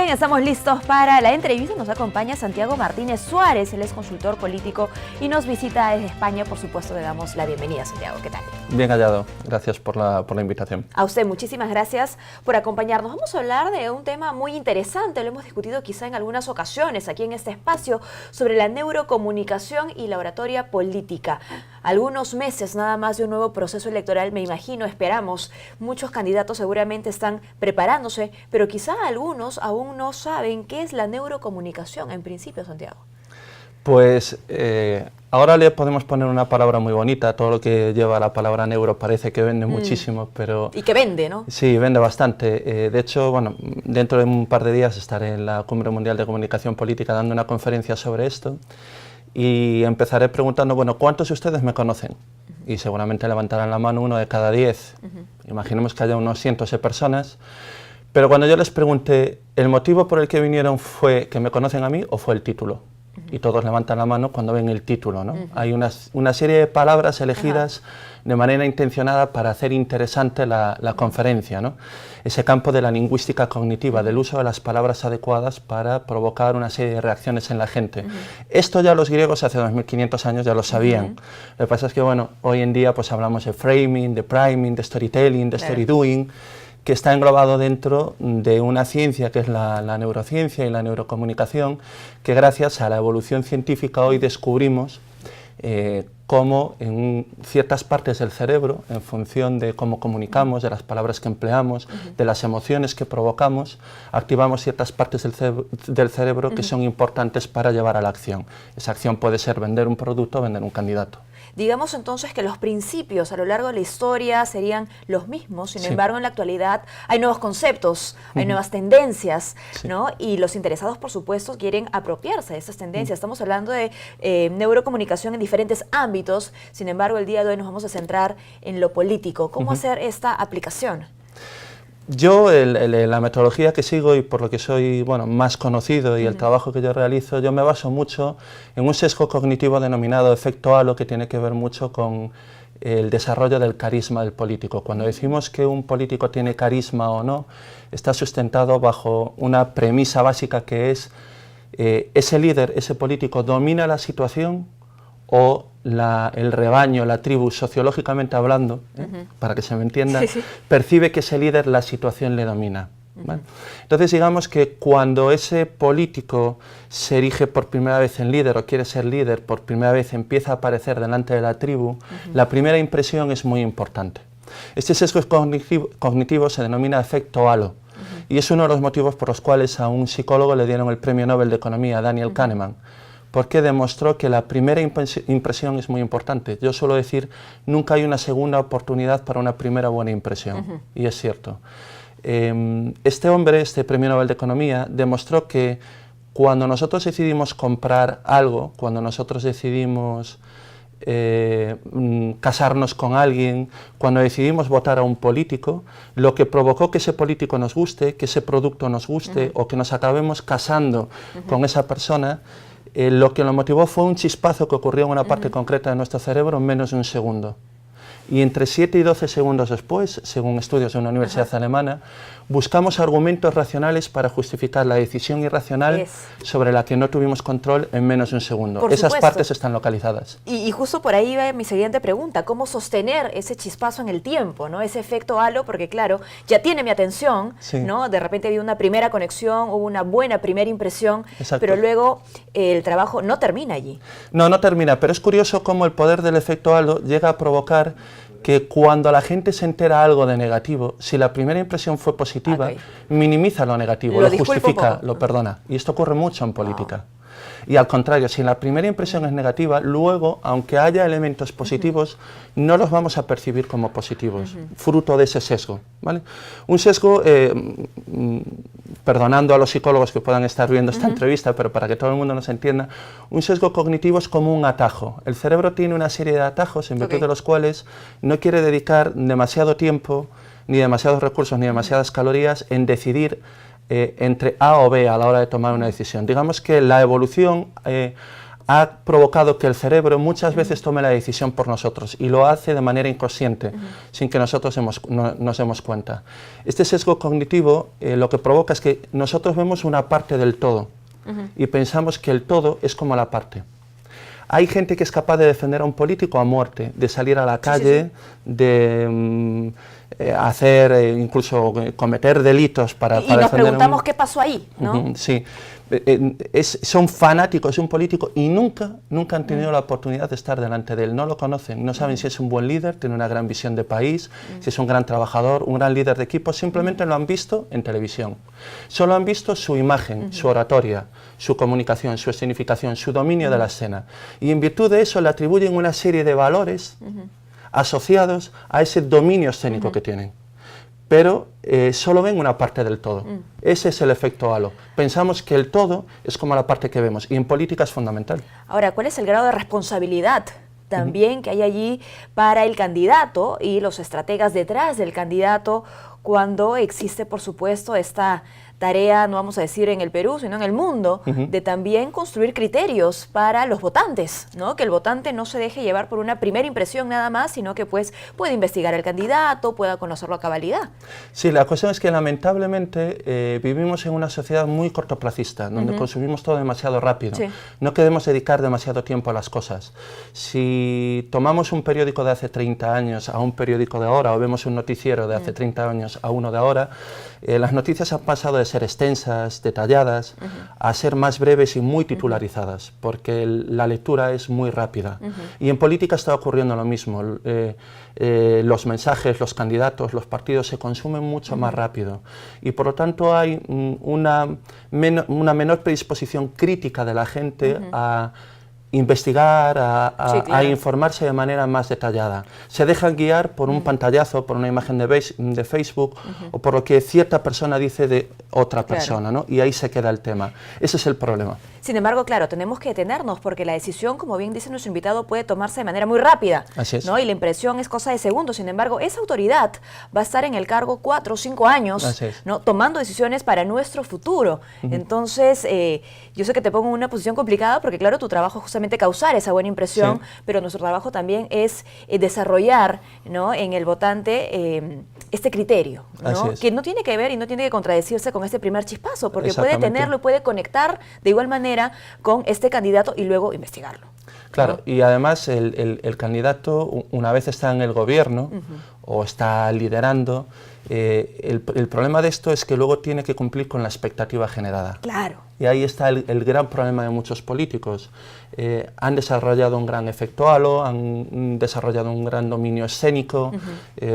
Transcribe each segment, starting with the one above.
bien, estamos listos para la entrevista. Nos acompaña Santiago Martínez Suárez, él es consultor político y nos visita desde España. Por supuesto, le damos la bienvenida, Santiago. ¿Qué tal? Bien hallado, gracias por la invitación. A usted, muchísimas gracias por acompañarnos. Vamos a hablar de un tema muy interesante, lo hemos discutido quizá en algunas ocasiones aquí en este espacio, sobre la neurocomunicación y la oratoria política. Algunos meses nada más de un nuevo proceso electoral, me imagino, esperamos. Muchos candidatos seguramente están preparándose, pero quizá algunos aún no saben qué es la neurocomunicación en principio, Santiago. Pues ahora le podemos poner una palabra muy bonita, todo lo que lleva la palabra neuro parece que vende muchísimo, pero... Y que vende, ¿no? Sí, vende bastante. De hecho, bueno, dentro de un par de días estaré en la Cumbre Mundial de Comunicación Política dando una conferencia sobre esto y empezaré preguntando, bueno, ¿cuántos de ustedes me conocen? Y seguramente levantarán la mano 1 de cada 10. Imaginemos que haya unos cientos de personas. Pero cuando yo les pregunté, ¿el motivo por el que vinieron fue que me conocen a mí o fue el título? Y todos levantan la mano cuando ven el título, ¿no? Hay una serie de palabras elegidas de manera intencionada para hacer interesante la conferencia, ¿no? Ese campo de la lingüística cognitiva, del uso de las palabras adecuadas para provocar una serie de reacciones en la gente. Esto ya los griegos hace 2500 años ya lo sabían. Lo que pasa es que, bueno, hoy en día pues hablamos de framing, de priming, de storytelling, de story doing, que está englobado dentro de una ciencia que es la neurociencia y la neurocomunicación, que gracias a la evolución científica hoy descubrimos cómo en ciertas partes del cerebro, en función de cómo comunicamos, de las palabras que empleamos, de las emociones que provocamos, activamos ciertas partes del cerebro que son importantes para llevar a la acción. Esa acción puede ser vender un producto o vender un candidato. Digamos entonces que los principios a lo largo de la historia serían los mismos, sin embargo en la actualidad hay nuevos conceptos, hay nuevas tendencias, ¿no? Y los interesados, por supuesto, quieren apropiarse de esas tendencias. Estamos hablando de neurocomunicación en diferentes ámbitos, sin embargo el día de hoy nos vamos a centrar en lo político. ¿Cómo hacer esta aplicación? Yo, la metodología que sigo y por lo que soy más conocido y el trabajo que yo realizo, yo me baso mucho en un sesgo cognitivo denominado efecto halo, que tiene que ver mucho con el desarrollo del carisma del político. Cuando decimos que un político tiene carisma o no, está sustentado bajo una premisa básica que es ese líder, ese político domina la situación o el rebaño, la tribu, sociológicamente hablando, para que se me entienda, percibe que ese líder la situación le domina. ¿Vale? Entonces digamos que cuando ese político se erige por primera vez en líder o quiere ser líder, por primera vez empieza a aparecer delante de la tribu, la primera impresión es muy importante. Este sesgo cognitivo se denomina efecto halo y es uno de los motivos por los cuales a un psicólogo le dieron el premio Nobel de Economía, Daniel Kahneman, porque demostró que la primera impresión es muy importante. Yo suelo decir, nunca hay una segunda oportunidad para una primera buena impresión, y es cierto. Este hombre, este premio Nobel de Economía, demostró que cuando nosotros decidimos comprar algo, cuando nosotros decidimos casarnos con alguien, cuando decidimos votar a un político, lo que provocó que ese político nos guste, que ese producto nos guste, o que nos acabemos casando con esa persona, lo que lo motivó fue un chispazo que ocurrió en una parte concreta de nuestro cerebro en menos de un segundo. Y entre 7 y 12 segundos después, según estudios de una universidad alemana, buscamos argumentos racionales para justificar la decisión irracional sobre la que no tuvimos control en menos de un segundo. Esas partes están localizadas. Y justo por ahí va mi siguiente pregunta, ¿cómo sostener ese chispazo en el tiempo, ¿no? Ese efecto halo? Porque claro, ya tiene mi atención, ¿no? De repente había una primera conexión, hubo una buena primera impresión, pero luego el trabajo no termina allí. No, no termina, pero es curioso cómo el poder del efecto halo llega a provocar que cuando la gente se entera algo de negativo, si la primera impresión fue positiva, minimiza lo negativo, lo justifica, lo perdona. Y esto ocurre mucho en política. Y al contrario, si la primera impresión es negativa, luego, aunque haya elementos positivos, no los vamos a percibir como positivos, fruto de ese sesgo, ¿vale? Un sesgo, perdonando a los psicólogos que puedan estar viendo esta entrevista, pero para que todo el mundo nos entienda, un sesgo cognitivo es como un atajo. El cerebro tiene una serie de atajos en virtud de los cuales no quiere dedicar demasiado tiempo, ni demasiados recursos, ni demasiadas calorías en decidir entre A o B a la hora de tomar una decisión. Digamos que la evolución ha provocado que el cerebro muchas veces tome la decisión por nosotros y lo hace de manera inconsciente, sin que nosotros nos demos cuenta. Este sesgo cognitivo lo que provoca es que nosotros vemos una parte del todo y pensamos que el todo es como la parte. Hay gente que es capaz de defender a un político a muerte, de salir a la calle, de hacer, incluso cometer delitos para defender. Y nos preguntamos qué pasó ahí, ¿no? Sí. Son fanáticos de un político y nunca han tenido la oportunidad de estar delante de él, no lo conocen, no saben si es un buen líder, tiene una gran visión de país, si es un gran trabajador, un gran líder de equipo, simplemente lo han visto en televisión. Solo han visto su imagen, su oratoria, su comunicación, su escenificación, su dominio de la escena. Y en virtud de eso le atribuyen una serie de valores asociados a ese dominio escénico que tienen. Pero solo ven una parte del todo. Ese es el efecto halo. Pensamos que el todo es como la parte que vemos, y en política es fundamental. Ahora, ¿cuál es el grado de responsabilidad también que hay allí para el candidato y los estrategas detrás del candidato cuando existe, por supuesto, esta tarea, no vamos a decir en el Perú, sino en el mundo, de también construir criterios para los votantes, ¿no? Que el votante no se deje llevar por una primera impresión nada más, sino que pues pueda investigar al candidato, pueda conocerlo a cabalidad. Sí, la cuestión es que lamentablemente vivimos en una sociedad muy cortoplacista, donde consumimos todo demasiado rápido. Sí. No queremos dedicar demasiado tiempo a las cosas. Si tomamos un periódico de hace 30 años a un periódico de ahora, o vemos un noticiero de hace 30 años a uno de ahora, las noticias han pasado de ser extensas, detalladas, a ser más breves y muy titularizadas, porque la lectura es muy rápida. Y en política está ocurriendo lo mismo. Los mensajes, los candidatos, los partidos se consumen mucho más rápido. Y por lo tanto hay una menor predisposición crítica de la gente a investigar, a informarse de manera más detallada. Se dejan guiar por un pantallazo, por una imagen de Facebook, o por lo que cierta persona dice de otra persona, ¿no? Y ahí se queda el tema. Ese es el problema. Sin embargo, claro, tenemos que detenernos porque la decisión, como bien dice nuestro invitado, puede tomarse de manera muy rápida. Así es. ¿No? Y la impresión es cosa de segundos. Sin embargo, esa autoridad va a estar en el cargo 4 o 5 años, ¿no? Tomando decisiones para nuestro futuro. Entonces, yo sé que te pongo en una posición complicada porque, claro, tu trabajo es justamente causar esa buena impresión, pero nuestro trabajo también es desarrollar, ¿no? En el votante este criterio, ¿no? Que no tiene que ver y no tiene que contradecirse con este primer chispazo, porque puede tenerlo y puede conectar de igual manera con este candidato y luego investigarlo. Claro, ¿no? Y además el candidato, una vez está en el gobierno o está liderando, el problema de esto es que luego tiene que cumplir con la expectativa generada. Claro. Y ahí está el gran problema de muchos políticos. Han desarrollado un gran efecto halo, han desarrollado un gran dominio escénico.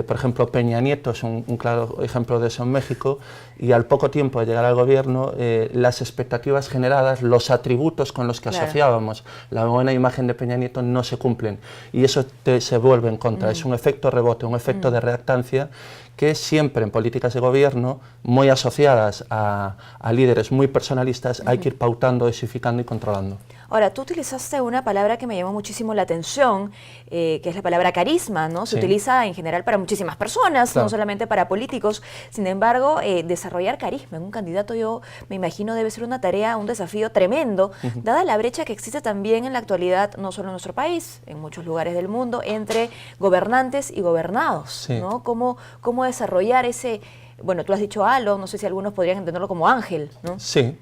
Por ejemplo, Peña Nieto es un claro ejemplo de eso en México. Y al poco tiempo de llegar al gobierno, las expectativas generadas, los atributos con los que asociábamos la buena imagen de Peña Nieto no se cumplen. Y eso se vuelve en contra. Es un efecto rebote, un efecto de reactancia que siempre en políticas de gobierno, muy asociadas a líderes muy personalistas, hay que ir pautando, dosificando y controlando. Ahora, tú utilizaste una palabra que me llamó muchísimo la atención, que es la palabra carisma, ¿no? Se utiliza en general para muchísimas personas, no solamente para políticos. Sin embargo, desarrollar carisma en un candidato, yo me imagino, debe ser una tarea, un desafío tremendo, dada la brecha que existe también en la actualidad, no solo en nuestro país, en muchos lugares del mundo, entre gobernantes y gobernados, ¿no? ¿Cómo desarrollar ese... Bueno, tú has dicho halo, no sé si algunos podrían entenderlo como ángel, ¿no? Sí.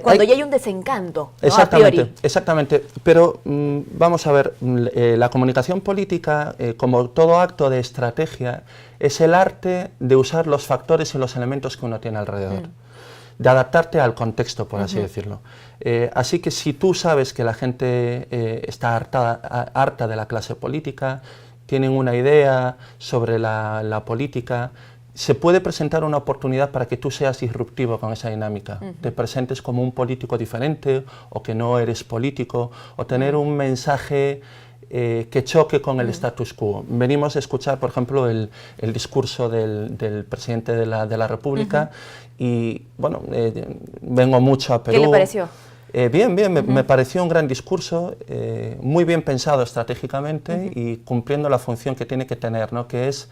Cuando ya hay un desencanto, ¿no? Exactamente, a priori. exactamente. Pero vamos a ver, la comunicación política, como todo acto de estrategia, es el arte de usar los factores y los elementos que uno tiene alrededor, de adaptarte al contexto, por así decirlo. Así que si tú sabes que la gente está harta de la clase política, tienen una idea sobre la política, se puede presentar una oportunidad para que tú seas disruptivo con esa dinámica, te presentes como un político diferente o que no eres político, o tener un mensaje que choque con el status quo. Venimos a escuchar, por ejemplo, el discurso del presidente de la República y, bueno, vengo mucho a Perú. ¿Qué le pareció? Bien, me pareció un gran discurso, muy bien pensado estratégicamente y cumpliendo la función que tiene que tener, ¿no? Que es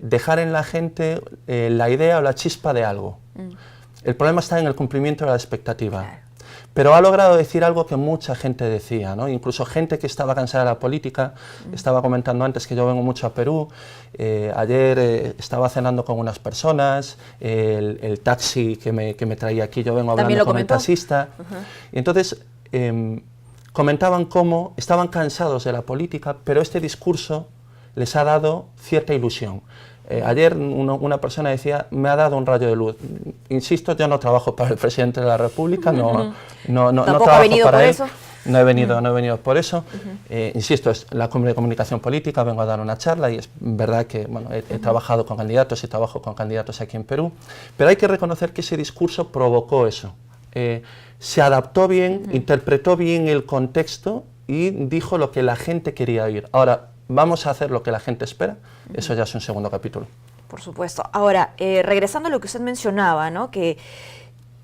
dejar en la gente la idea o la chispa de algo. El problema está en el cumplimiento de la expectativa. Claro. Pero ha logrado decir algo que mucha gente decía, ¿no? Incluso gente que estaba cansada de la política. Estaba comentando antes que yo vengo mucho a Perú. Ayer estaba cenando con unas personas, el taxi que me traía aquí, yo vengo hablando con el taxista. Y entonces comentaban cómo estaban cansados de la política, pero este discurso les ha dado cierta ilusión. Ayer una persona decía, me ha dado un rayo de luz. Insisto, yo no trabajo para el presidente de la República, no trabajo ha venido para por él. eso. No he venido por eso. Insisto, es la Cumbre de Comunicación Política, vengo a dar una charla y es verdad que bueno, he trabajado con candidatos y trabajo con candidatos aquí en Perú, pero hay que reconocer que ese discurso provocó eso. Se adaptó bien, interpretó bien el contexto y dijo lo que la gente quería oír. Ahora, ¿vamos a hacer lo que la gente espera? Eso ya es un segundo capítulo. Por supuesto. Ahora, regresando a lo que usted mencionaba, ¿no? Que,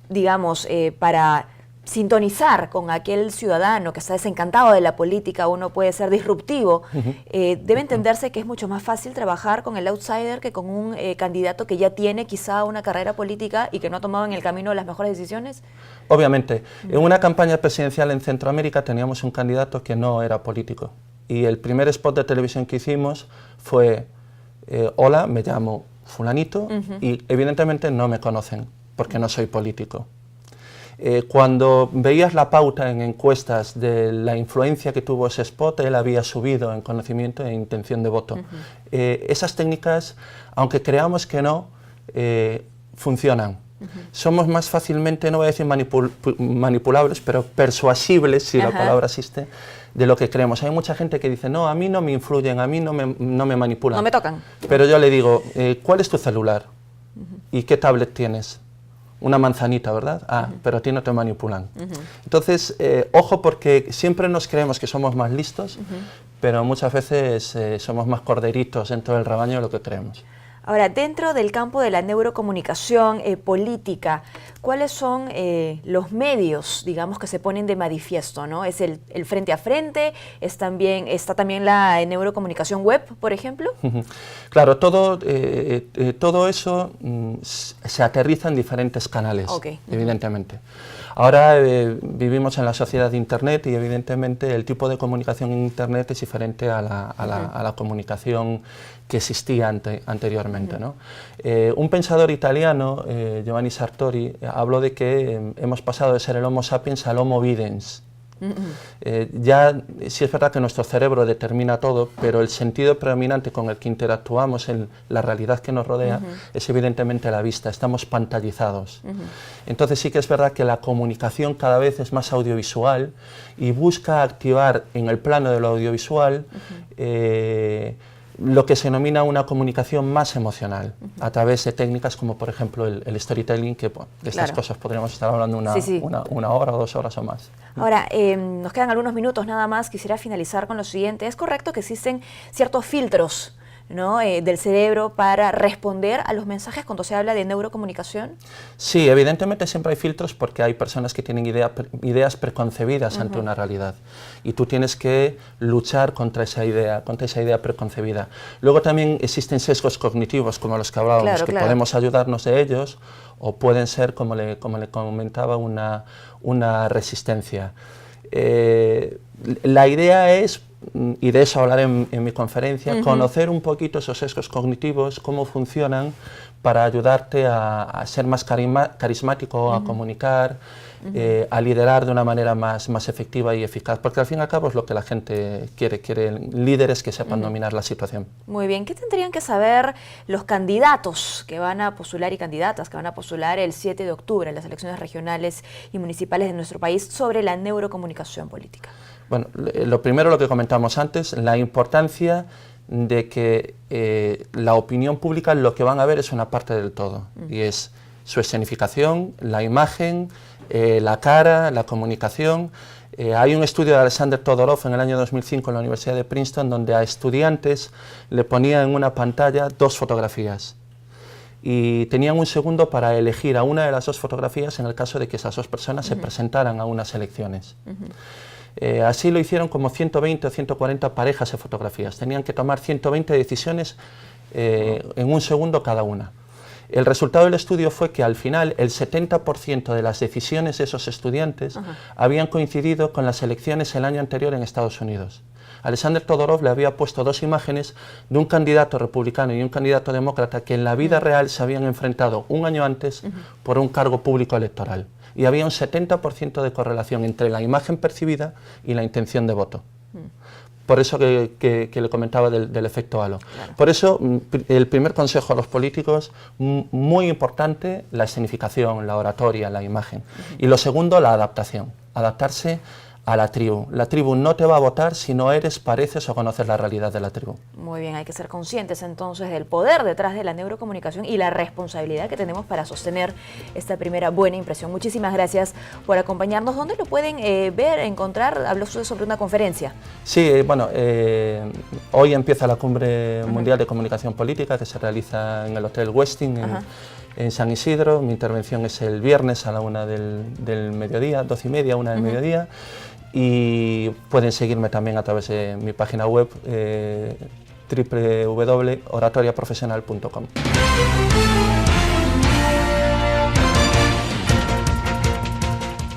digamos, para sintonizar con aquel ciudadano que está desencantado de la política, uno puede ser disruptivo, debe entenderse que es mucho más fácil trabajar con el outsider que con un candidato que ya tiene quizá una carrera política y que no ha tomado en el camino las mejores decisiones. Obviamente. En una campaña presidencial en Centroamérica teníamos un candidato que no era político. Y el primer spot de televisión que hicimos fue, hola, me llamo fulanito, y evidentemente no me conocen, porque no soy político. Cuando veías la pauta en encuestas de la influencia que tuvo ese spot, él había subido en conocimiento e intención de voto. Esas técnicas, aunque creamos que no, funcionan. Somos más fácilmente, no voy a decir manipulables, pero persuasibles, si la palabra existe, de lo que creemos. Hay mucha gente que dice, no, a mí no me influyen, a mí no me manipulan. No me tocan. Pero yo le digo, ¿cuál es tu celular? ¿Y qué tablet tienes? Una manzanita, ¿verdad? Ah, pero a ti no te manipulan. Entonces, ojo, porque siempre nos creemos que somos más listos, pero muchas veces somos más corderitos dentro del rebaño de lo que creemos. Ahora, dentro del campo de la neurocomunicación política, ¿cuáles son los medios, digamos, que se ponen de manifiesto, ¿no? ¿Es el frente a frente? ¿Está también la neurocomunicación web, por ejemplo? Claro, todo eso se aterriza en diferentes canales, evidentemente. Ahora vivimos en la sociedad de Internet y evidentemente el tipo de comunicación en Internet es diferente a la comunicación que existía anteriormente, ¿no? Un pensador italiano, Giovanni Sartori, habló de que hemos pasado de ser el Homo sapiens al Homo videns. Ya sí es verdad que nuestro cerebro determina todo, pero el sentido predominante con el que interactuamos en la realidad que nos rodea es evidentemente la vista, estamos pantallizados. Entonces sí que es verdad que la comunicación cada vez es más audiovisual y busca activar en el plano de lo audiovisual lo que se denomina una comunicación más emocional, a través de técnicas como por ejemplo el storytelling, que de estas cosas podríamos estar hablando una hora o 2 horas o más. Ahora, nos quedan algunos minutos nada más, quisiera finalizar con lo siguiente. ¿Es correcto que existen ciertos filtros, ¿no? Del cerebro para responder a los mensajes cuando se habla de neurocomunicación? Sí, evidentemente siempre hay filtros porque hay personas que tienen ideas preconcebidas ante una realidad y tú tienes que luchar contra esa idea preconcebida. Luego también existen sesgos cognitivos como los que hablábamos, podemos ayudarnos de ellos o pueden ser, como le comentaba, una resistencia. La idea es, y de eso hablaré en mi conferencia, conocer un poquito esos sesgos cognitivos, cómo funcionan, para ayudarte a ser más carismático, a comunicar, a liderar de una manera más efectiva y eficaz, porque al fin y al cabo es lo que la gente quiere líderes que sepan dominar la situación. Muy bien, ¿qué tendrían que saber los candidatos que van a postular y candidatas que van a postular el 7 de octubre en las elecciones regionales y municipales de nuestro país sobre la neurocomunicación política? Bueno, lo primero, lo que comentamos antes, la importancia de que la opinión pública lo que van a ver es una parte del todo, y es su escenificación, la imagen, la cara, la comunicación. Hay un estudio de Alexander Todorov en el año 2005 en la Universidad de Princeton donde a estudiantes le ponían en una pantalla 2 fotografías y tenían 1 segundo para elegir a una de las 2 fotografías en el caso de que esas 2 personas se presentaran a unas elecciones. Así lo hicieron como 120 o 140 parejas de fotografías. Tenían que tomar 120 decisiones en 1 segundo cada una. El resultado del estudio fue que al final el 70% de las decisiones de esos estudiantes habían coincidido con las elecciones el año anterior en Estados Unidos. Alexander Todorov le había puesto dos imágenes de un candidato republicano y un candidato demócrata que en la vida real se habían enfrentado un año antes por un cargo público electoral. Y había un 70% de correlación entre la imagen percibida y la intención de voto. Por eso que le comentaba del efecto halo. Claro. Por eso, el primer consejo a los políticos, muy importante, la escenificación, la oratoria, la imagen. Y lo segundo, la adaptación. Adaptarse a la tribu. La tribu no te va a votar si no eres, pareces o conoces la realidad de la tribu. Muy bien, hay que ser conscientes entonces del poder detrás de la neurocomunicación y la responsabilidad que tenemos para sostener esta primera buena impresión. Muchísimas gracias por acompañarnos. ¿Dónde lo pueden ver, encontrar? Habló sobre una conferencia. Sí, bueno, hoy empieza la Cumbre Mundial de Comunicación Política que se realiza en el Hotel Westin en San Isidro. Mi intervención es el viernes a la 1 del mediodía, 12:30, 1 del mediodía. Y pueden seguirme también a través de mi página web www.oratoriaprofesional.com.